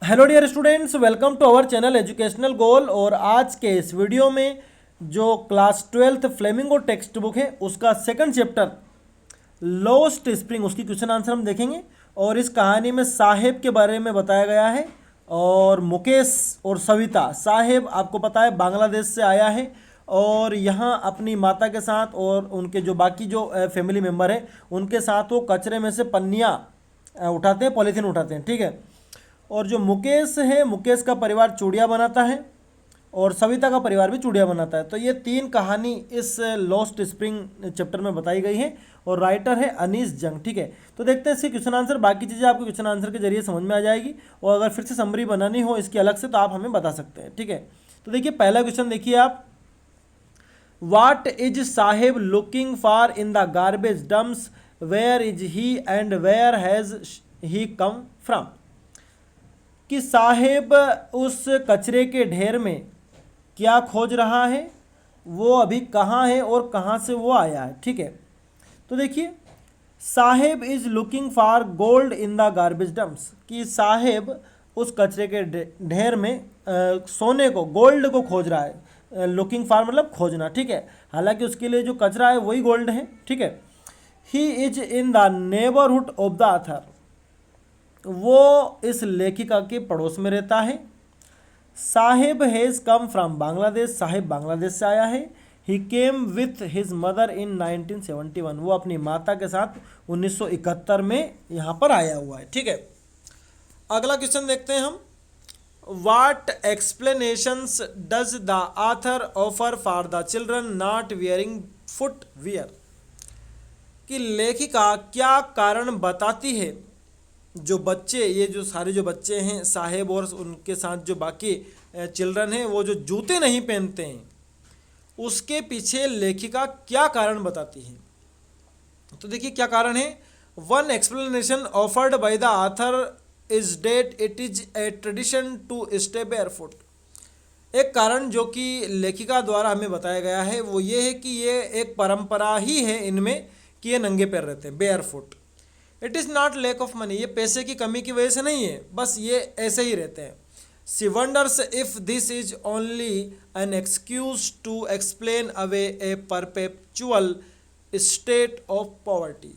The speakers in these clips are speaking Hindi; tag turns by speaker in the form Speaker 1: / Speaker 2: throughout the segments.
Speaker 1: Hello dear students, welcome to our channel educational goal. और आज के इस वीडियो में जो class 12th flamingo text book है उसका सेकंड चैप्टर लॉस्ट स्प्रिंग, उसकी क्वेश्चन आंसर हम देखेंगे। और इस कहानी में साहेब के बारे में बताया गया है और मुकेश और सविता। साहेब आपको पता है बांग्लादेश से आया है और यहाँ अपनी माता के साथ और उनके जो बाकी जो फैमिली मेम्बर है उनके साथ वो कचरे में से पन्नियाँ उठाते हैं, पॉलीथीन उठाते हैं, ठीक है। और जो मुकेश है, मुकेश का परिवार चूड़ियाँ बनाता है और सविता का परिवार भी चूड़ियाँ बनाता है। तो ये तीन कहानी इस लॉस्ट स्प्रिंग चैप्टर में बताई गई है और राइटर है अनीस जंग, ठीक है। तो देखते हैं इसके क्वेश्चन आंसर। बाकी चीज़ें आपको क्वेश्चन आंसर के जरिए समझ में आ जाएगी और अगर फिर से समरी बनानी हो इसकी अलग से तो आप हमें बता सकते हैं, ठीक है। तो देखिए पहला क्वेश्चन देखिए आप, what is Saheb looking for in the garbage dumps, where is he and where has he come from. कि साहेब उस कचरे के ढेर में क्या खोज रहा है, वो अभी कहाँ है और कहाँ से वो आया है, ठीक है। तो देखिए Saheb is looking for gold in the garbage dumps, कि साहेब उस कचरे के ढेर में सोने को, गोल्ड को खोज रहा है। लुकिंग फॉर मतलब खोजना, ठीक है। हालांकि उसके लिए जो कचरा है वही गोल्ड है, ठीक है। He is in the neighbourhood of the author, वो इस लेखिका के पड़ोस में रहता है। Saheb has come from Bangladesh, Saheb Bangladesh से आया है। He came with his mother in 1971, वो अपनी माता के साथ 1971 में यहाँ पर आया हुआ है, ठीक है। अगला क्वेश्चन देखते हैं हम, what explanations does the author offer for the children not wearing footwear, कि लेखिका क्या कारण बताती है जो बच्चे, ये जो सारे जो बच्चे हैं साहेब और उनके साथ जो बाकी चिल्ड्रन हैं वो जो जूते नहीं पहनते हैं उसके पीछे लेखिका क्या कारण बताती है। तो देखिए क्या कारण है। One explanation offered by the author is that it is a tradition to stay barefoot. एक कारण जो कि लेखिका द्वारा हमें बताया गया है वो ये है कि ये एक परंपरा ही है इनमें कि ये नंगे पैर रहते हैं, barefoot. It is not lack of money, ये पैसे की कमी की वजह से नहीं है, बस ये ऐसे ही रहते हैं। She wonders if this is only an excuse to explain away a perpetual state of poverty.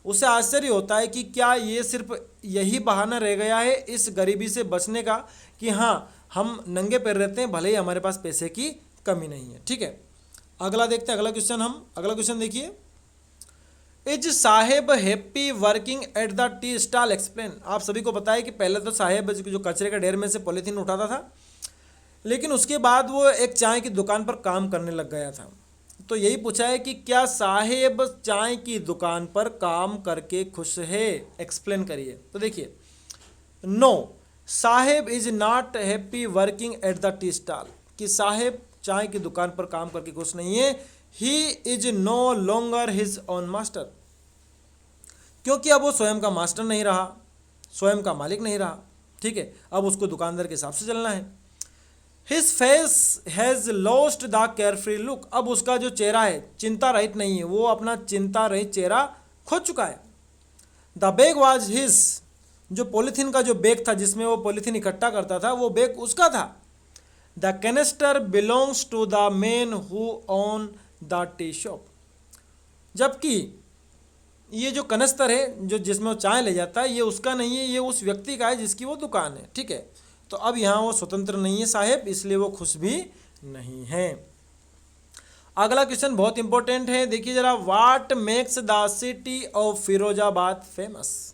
Speaker 1: उसे आश्चर्य होता है कि क्या ये सिर्फ यही बहाना रह गया है इस गरीबी से बचने का कि हाँ हम नंगे पैर रहते हैं भले ही हमारे पास पैसे की कमी नहीं है, ठीक है। अगला देखते हैं, अगला क्वेश्चन देखिए, is Saheb happy working at the tea stall explain. आप सभी को पता है कि पहले तो साहेब जो कचरे के ढेर में से पॉलीथीन उठाता था, लेकिन उसके बाद वो एक चाय की दुकान पर काम करने लग गया था। तो यही पूछा है कि क्या साहेब चाय की दुकान पर काम करके खुश है, एक्सप्लेन करिए। तो देखिए, no Saheb is not happy working at the tea stall, कि साहेब चाय की दुकान पर काम करके खुश नहीं है। He is no longer his own master, क्योंकि अब वो स्वयं का मास्टर नहीं रहा, स्वयं का मालिक नहीं रहा, ठीक है। अब उसको दुकानदार के हिसाब से चलना है। His face has lost the carefree look, अब उसका जो चेहरा है चिंता रहित नहीं है, वो अपना चिंता रहित चेहरा खो चुका है। द बैग वॉज हिज, जो पॉलीथीन का जो बैग था जिसमें वो पॉलीथीन इकट्ठा करता था वो बैग उसका था। The canister belongs to the man who own the tea shop, जबकि ये जो कनस्तर है जो जिसमें वो चाय ले जाता है ये उसका नहीं है, ये उस व्यक्ति का है जिसकी वो दुकान है, ठीक है। तो अब यहाँ वो स्वतंत्र नहीं है साहेब, इसलिए वो खुश भी नहीं है। अगला क्वेश्चन बहुत इंपॉर्टेंट है, देखिए जरा, what makes the city of Firozabad famous.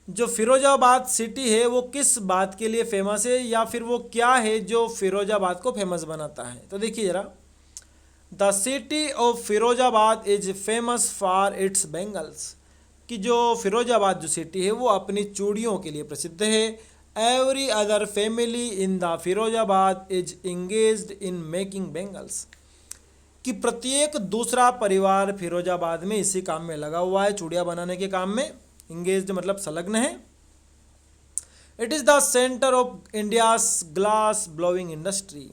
Speaker 1: जो फिरोजाबाद सिटी है वो किस बात के लिए फेमस है या फिर वो क्या है जो फिरोजाबाद को फेमस बनाता है। तो देखिए जरा, the city of Firozabad is famous for its bangles, कि जो फिरोजाबाद जो सिटी है वो अपनी चूड़ियों के लिए प्रसिद्ध है। Every other family in the Firozabad is engaged in making bangles, कि प्रत्येक दूसरा परिवार फिरोजाबाद में इसी काम में लगा हुआ है, चूड़ियाँ बनाने के काम में। इंगेज्ड मतलब संलग्न है। It is the centre of India's glass blowing industry,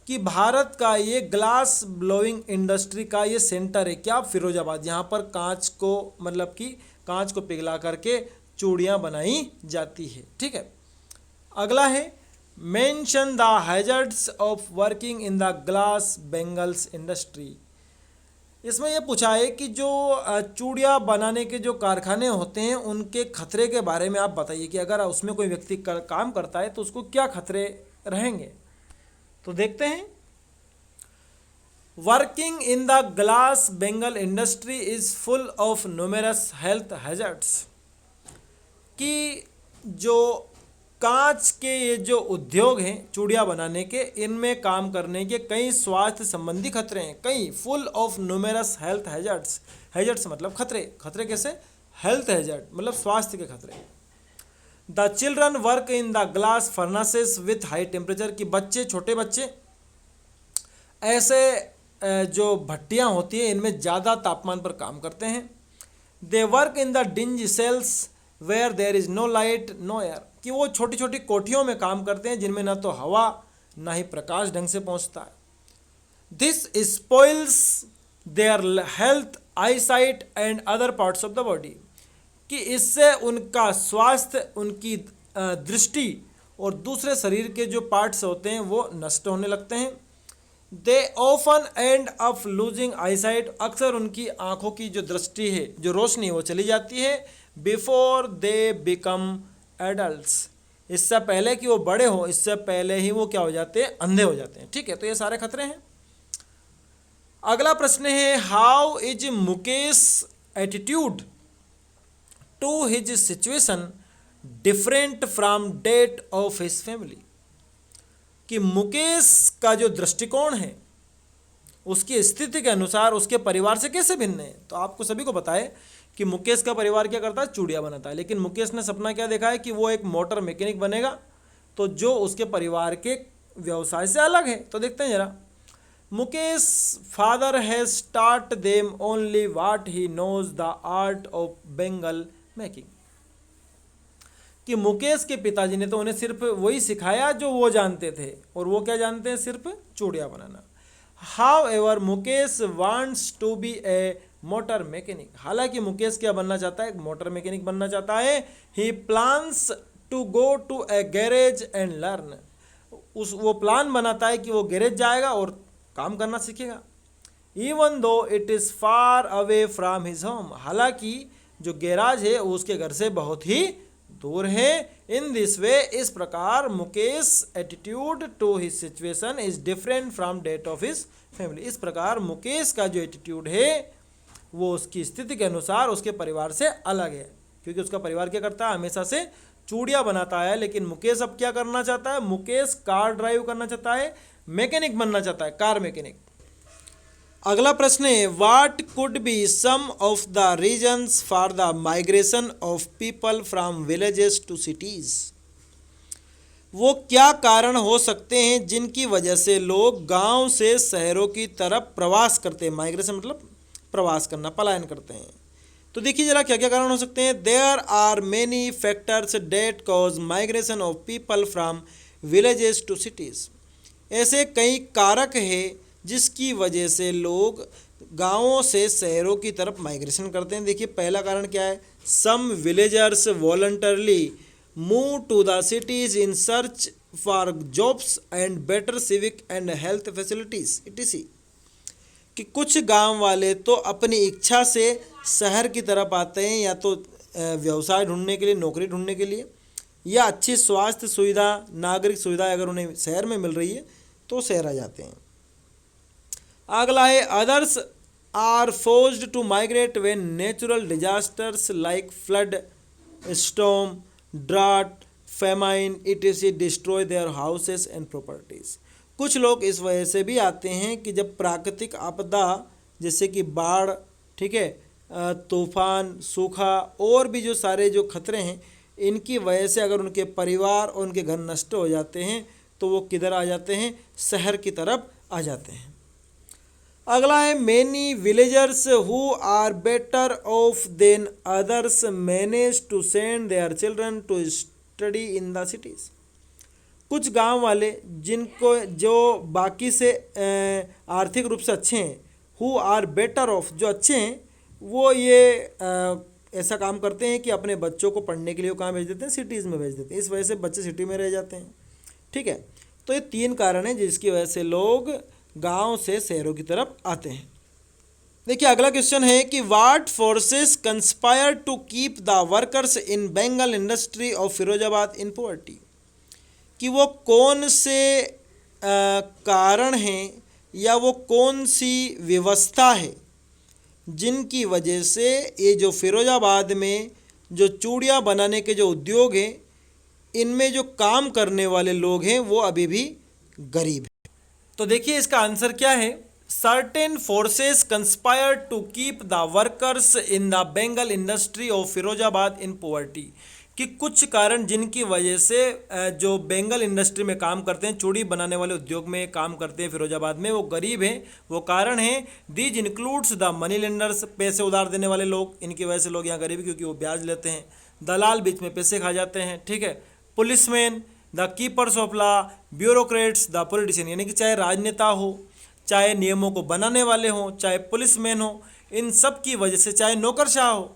Speaker 1: कि भारत का ये ग्लास ब्लोइंग इंडस्ट्री का ये सेंटर है क्या, फिरोजाबाद। यहाँ पर कांच को मतलब कि कांच को पिघला करके चूड़ियाँ बनाई जाती है। ठीक है, अगला है mention the hazards of working in the glass bangles industry. इसमें यह पूछा है कि जो चूड़ियाँ बनाने के जो कारखाने होते हैं उनके खतरे के बारे में आप बताइए कि अगर उसमें कोई व्यक्ति काम करता है तो उसको क्या खतरे रहेंगे। तो देखते हैं, working in the glass Bengal industry is full of numerous health hazards, कि जो कांच के ये जो उद्योग हैं चूड़ियाँ बनाने के, इनमें काम करने के कई स्वास्थ्य संबंधी खतरे हैं। कई full of numerous health hazards, hazards मतलब खतरे, खतरे कैसे, हेल्थ हैजर्ड मतलब स्वास्थ्य के खतरे। The children work in the glass furnaces with high temperature, की बच्चे, छोटे बच्चे ऐसे जो भट्टियाँ होती हैं इनमें ज़्यादा तापमान पर काम करते हैं। They work in the dingy cells where there is no light no air, कि वो छोटी छोटी कोठियों में काम करते हैं जिनमें ना तो हवा ना ही प्रकाश ढंग से पहुंचता है। This spoils their health, I site and other parts of the body, कि इससे उनका स्वास्थ्य, उनकी दृष्टि और दूसरे शरीर के जो पार्ट्स होते हैं वो नष्ट होने लगते हैं। They often and up losing I site, अक्सर उनकी आँखों की जो दृष्टि है, जो रोशनी वो चली जाती है। बिफोर दे बिकम एडल्ट्स, इससे पहले कि वो बड़े हो, इससे पहले ही वो क्या हो जाते हैं, अंधे हो जाते हैं। ठीक है, तो ये सारे खतरे हैं। अगला प्रश्न है, how is Mukesh attitude to his situation different from that of his family, कि मुकेश का जो दृष्टिकोण है उसकी स्थिति के अनुसार उसके परिवार से कैसे भिन्न है। तो आपको सभी को पता है कि मुकेश का परिवार क्या करता है, चूड़ियाँ बनाता है, लेकिन मुकेश ने सपना क्या देखा है कि वो एक मोटर मैकेनिक बनेगा, तो जो उसके परिवार के व्यवसाय से अलग है। तो देखते हैं जरा, Mukesh father has taught them only what he knows the art of bangle making, कि मुकेश के पिताजी ने तो उन्हें सिर्फ वही सिखाया जो वो जानते थे, और वो क्या जानते हैं, सिर्फ चूड़ियाँ बनाना। However Mukesh wants to be a motor mechanic, हालांकि मुकेश क्या बनना चाहता है, एक मोटर मैकेनिक बनना चाहता है। He plans to go to a garage and learn, वो प्लान बनाता है कि वो गैरेज जाएगा और काम करना सीखेगा। Even though it is far away from his home, हालांकि जो गैराज है वो उसके घर से बहुत ही दूर है। इन दिस वे, इस प्रकार Mukesh attitude to his situation is different from that of his family, इस प्रकार मुकेश का जो एटीट्यूड है वो उसकी स्थिति के अनुसार उसके परिवार से अलग है, क्योंकि उसका परिवार क्या करता है, हमेशा से चूड़ियाँ बनाता है, लेकिन मुकेश अब क्या करना चाहता है, मुकेश कार ड्राइव करना चाहता है, मैकेनिक बनना चाहता है, कार मैकेनिक। अगला प्रश्न है, what could be some of the reasons for the migration of people from villages to cities, वो क्या कारण हो सकते हैं जिनकी वजह से लोग गांव से शहरों की तरफ प्रवास करते हैं। माइग्रेशन मतलब प्रवास करना, पलायन करते हैं। तो देखिए जरा क्या क्या कारण हो सकते हैं। There are many factors that cause migration of people from villages to cities, ऐसे कई कारक हैं जिसकी वजह से लोग गांवों से शहरों की तरफ माइग्रेशन करते हैं। देखिए पहला कारण क्या है, some villagers voluntarily move to the cities in search for jobs and better civic and health facilities etc, कि कुछ गांव वाले तो अपनी इच्छा से शहर की तरफ आते हैं, या तो व्यवसाय ढूंढने के लिए, नौकरी ढूंढने के लिए, या अच्छी स्वास्थ्य सुविधा, नागरिक सुविधा अगर उन्हें शहर में मिल रही है तो शहर आ जाते हैं। अगला है, others are forced to migrate when natural disasters like flood, storm, drought, famine etc destroy their houses and properties. कुछ लोग इस वजह से भी आते हैं कि जब प्राकृतिक आपदा जैसे कि बाढ़, ठीक है, तूफान, सूखा और भी जो सारे जो खतरे हैं, इनकी वजह से अगर उनके परिवार और उनके घर नष्ट हो जाते हैं तो वो किधर आ जाते हैं, शहर की तरफ आ जाते हैं। अगला है, many villagers who are better off than others manage to send their children to study in the cities. कुछ गांव वाले जिनको जो बाकी से आर्थिक रूप से अच्छे हैं, हु आर बेटर ऑफ, जो अच्छे हैं, वो ये ऐसा काम करते हैं कि अपने बच्चों को पढ़ने के लिए कहाँ भेज देते हैं, सिटीज़ में भेज देते हैं। इस वजह से बच्चे सिटी में रह जाते हैं। ठीक है, तो ये 3 कारण हैं जिसकी वजह से लोग गांव से शहरों की तरफ आते हैं। देखिए अगला क्वेश्चन है कि what forces conspire to keep the workers in bangle industry of Firozabad in poverty, कि वो कौन से कारण हैं या वो कौन सी व्यवस्था है जिनकी वजह से ये जो फिरोजाबाद में जो चूड़ियाँ बनाने के जो उद्योग हैं इनमें जो काम करने वाले लोग हैं वो अभी भी गरीब हैं। तो देखिए इसका आंसर क्या है, certain forces conspire to keep the workers in the bangle industry of Firozabad in poverty, कि कुछ कारण जिनकी वजह से जो बेंगल इंडस्ट्री में काम करते हैं, चूड़ी बनाने वाले उद्योग में काम करते हैं फिरोजाबाद में, वो गरीब हैं। वो कारण हैं these includes the money lenders, पैसे उधार देने वाले लोग, इनकी वजह से लोग यहाँ गरीब क्योंकि वो ब्याज लेते हैं। दलाल बीच में पैसे खा जाते हैं। ठीक है, policeman, the keepers of law, bureaucrats, the politician, यानी कि चाहे राजनेता हो, चाहे नियमों को बनाने वाले हों, चाहे पुलिसमैन हो, इन सब की वजह से, चाहे नौकरशाह हो,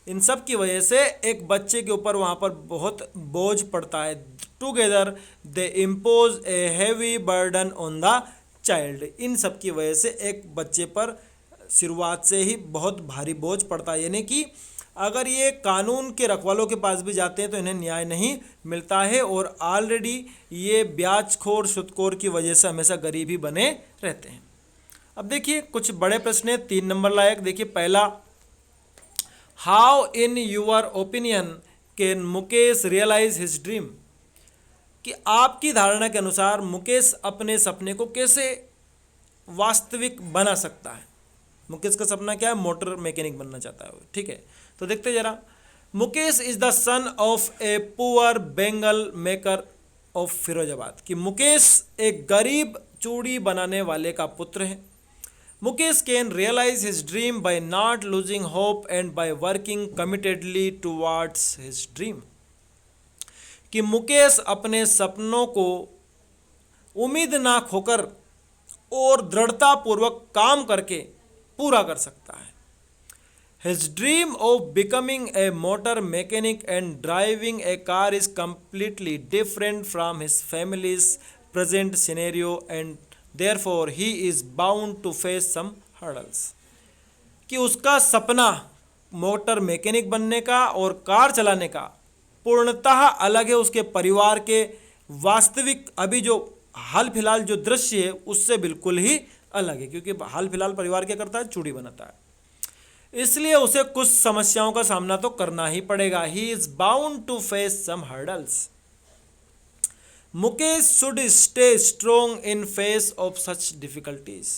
Speaker 1: इन सब की वजह से एक बच्चे के ऊपर वहाँ पर बहुत बोझ पड़ता है। Together they impose a heavy burden on the child, इन सब की वजह से एक बच्चे पर शुरुआत से ही बहुत भारी बोझ पड़ता है। यानी कि अगर ये कानून के रखवालों के पास भी जाते हैं तो इन्हें न्याय नहीं मिलता है और ऑलरेडी ये ब्याजखोर सुदखोर की वजह से हमेशा गरीब ही बने रहते हैं। अब देखिए कुछ बड़े प्रश्न हैं 3 नंबर लायक। देखिए पहला, how in your opinion can Mukesh realise his dream, कि आपकी धारणा के अनुसार मुकेश अपने सपने को कैसे वास्तविक बना सकता है। मुकेश का सपना क्या है, मोटर मैकेनिक बनना चाहता है। ठीक है, तो देखते जरा। Mukesh is the son of a poor Bengal maker of Firozabad, कि मुकेश एक गरीब चूड़ी बनाने वाले का पुत्र है। Mukesh can realise his dream by not losing hope and by working committedly towards his dream, कि मुकेश अपने सपनों को उम्मीद ना खोकर और दृढ़तापूर्वक काम करके पूरा कर सकता है। His dream of becoming a motor mechanic and driving a car is completely different from his family's present scenario and therefore he is bound to face some hurdles, कि उसका सपना मोटर मैकेनिक बनने का और कार चलाने का पूर्णतः अलग है उसके परिवार के वास्तविक अभी जो हाल फिलहाल जो दृश्य है उससे बिल्कुल ही अलग है, क्योंकि हाल फिलहाल परिवार क्या करता है, चूड़ी बनाता है। इसलिए उसे कुछ समस्याओं का सामना तो करना ही पड़ेगा। He is bound to face some hurdles. Mukesh should stay strong in face of such difficulties,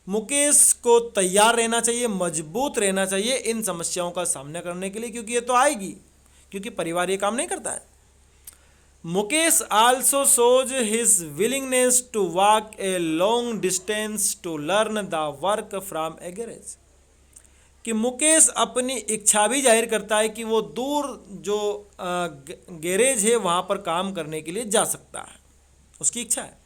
Speaker 1: Mukesh को तैयार रहना चाहिए, मजबूत रहना चाहिए इन समस्याओं का सामना करने के लिए, क्योंकि ये तो आएगी, क्योंकि परिवार ये काम नहीं करता है। Mukesh also shows his willingness to walk a long distance to learn the work from a garage, कि मुकेश अपनी इच्छा भी जाहिर करता है कि वो दूर जो गैरेज है वहाँ पर काम करने के लिए जा सकता है, उसकी इच्छा है।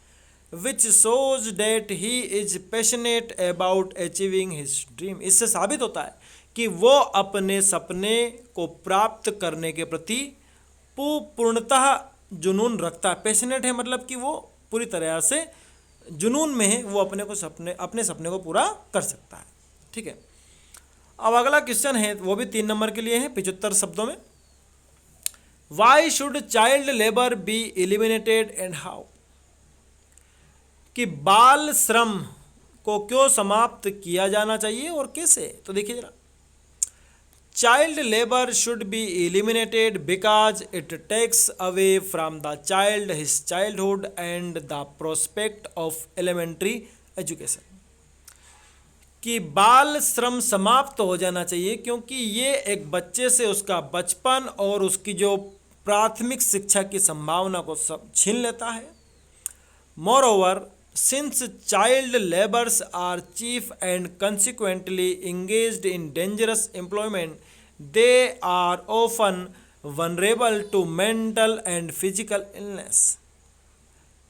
Speaker 1: Which shows that he is passionate about achieving his dream, इससे साबित होता है कि वो अपने सपने को प्राप्त करने के प्रति पूर्णतः जुनून रखता है। पैशनेट है मतलब कि वो पूरी तरह से जुनून में है, वो अपने सपने को पूरा कर सकता है। ठीक है, अब अगला क्वेश्चन है वो भी 3 नंबर के लिए है 75 शब्दों में। Why should child labour be eliminated and how, कि बाल श्रम को क्यों समाप्त किया जाना चाहिए और कैसे। तो देखिए जरा, child labour should be eliminated because it takes away from the child his childhood and the prospect of elementary education, कि बाल श्रम समाप्त हो जाना चाहिए क्योंकि ये एक बच्चे से उसका बचपन और उसकी जो प्राथमिक शिक्षा की संभावना को सब छीन लेता है। Moreover, since child labours are cheap and consequently engaged in dangerous employment, they are often vulnerable to mental and physical illness।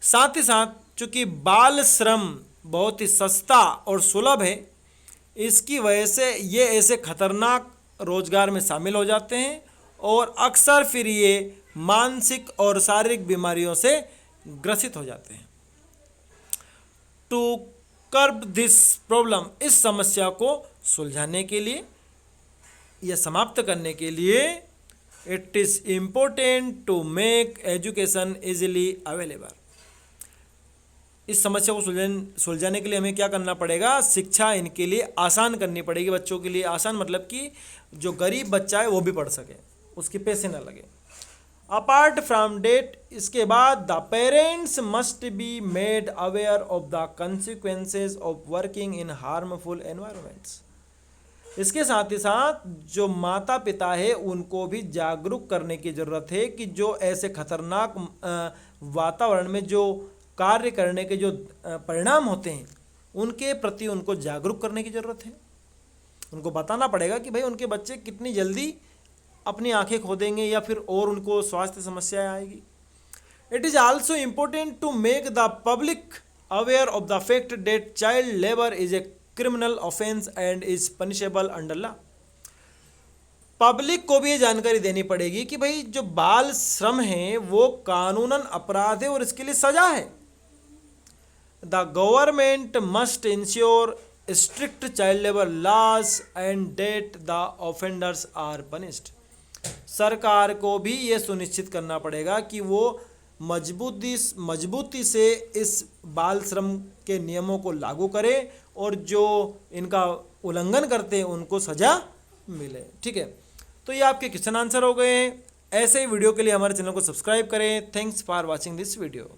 Speaker 1: साथ ही साथ चूंकि बाल श्रम बहुत ही सस्ता और सुलभ है, इसकी वजह से ये ऐसे खतरनाक रोजगार में शामिल हो जाते हैं और अक्सर फिर ये मानसिक और शारीरिक बीमारियों से ग्रसित हो जाते हैं। टू कर्ब दिस प्रॉब्लम, इस समस्या को सुलझाने के लिए या समाप्त करने के लिए it is important to make education easily available. इस समस्या को सुलझाने के लिए हमें क्या करना पड़ेगा, शिक्षा इनके लिए आसान करनी पड़ेगी। बच्चों के लिए आसान मतलब कि जो गरीब बच्चा है वो भी पढ़ सके, उसके पैसे ना लगे। अपार्ट फ्रॉम डेट, इसके बाद the parents must be made aware of the consequences of working in harmful environments. इसके साथ ही साथ जो माता पिता है उनको भी जागरूक करने की ज़रूरत है कि जो ऐसे खतरनाक वातावरण में जो कार्य करने के जो परिणाम होते हैं उनके प्रति उनको जागरूक करने की ज़रूरत है। उनको बताना पड़ेगा कि भाई उनके बच्चे कितनी जल्दी अपनी आंखें खो देंगे या फिर और उनको स्वास्थ्य समस्याएं आएगी। It is also important to make the public aware of the fact that child labour is a criminal offence and is punishable under law. Public को भी ये जानकारी देनी पड़ेगी कि भाई जो बाल श्रम है वो कानूनन अपराध है और इसके लिए सजा है। The government must ensure strict child labour laws and that the offenders are punished. सरकार को भी ये सुनिश्चित करना पड़ेगा कि वो मजबूती से इस बाल श्रम के नियमों को लागू करे और जो इनका उल्लंघन करते हैं उनको सजा मिले। ठीक है, तो ये आपके क्वेश्चन आंसर हो गए हैं। ऐसे ही वीडियो के लिए हमारे चैनल को सब्सक्राइब करें। Thanks for watching this video.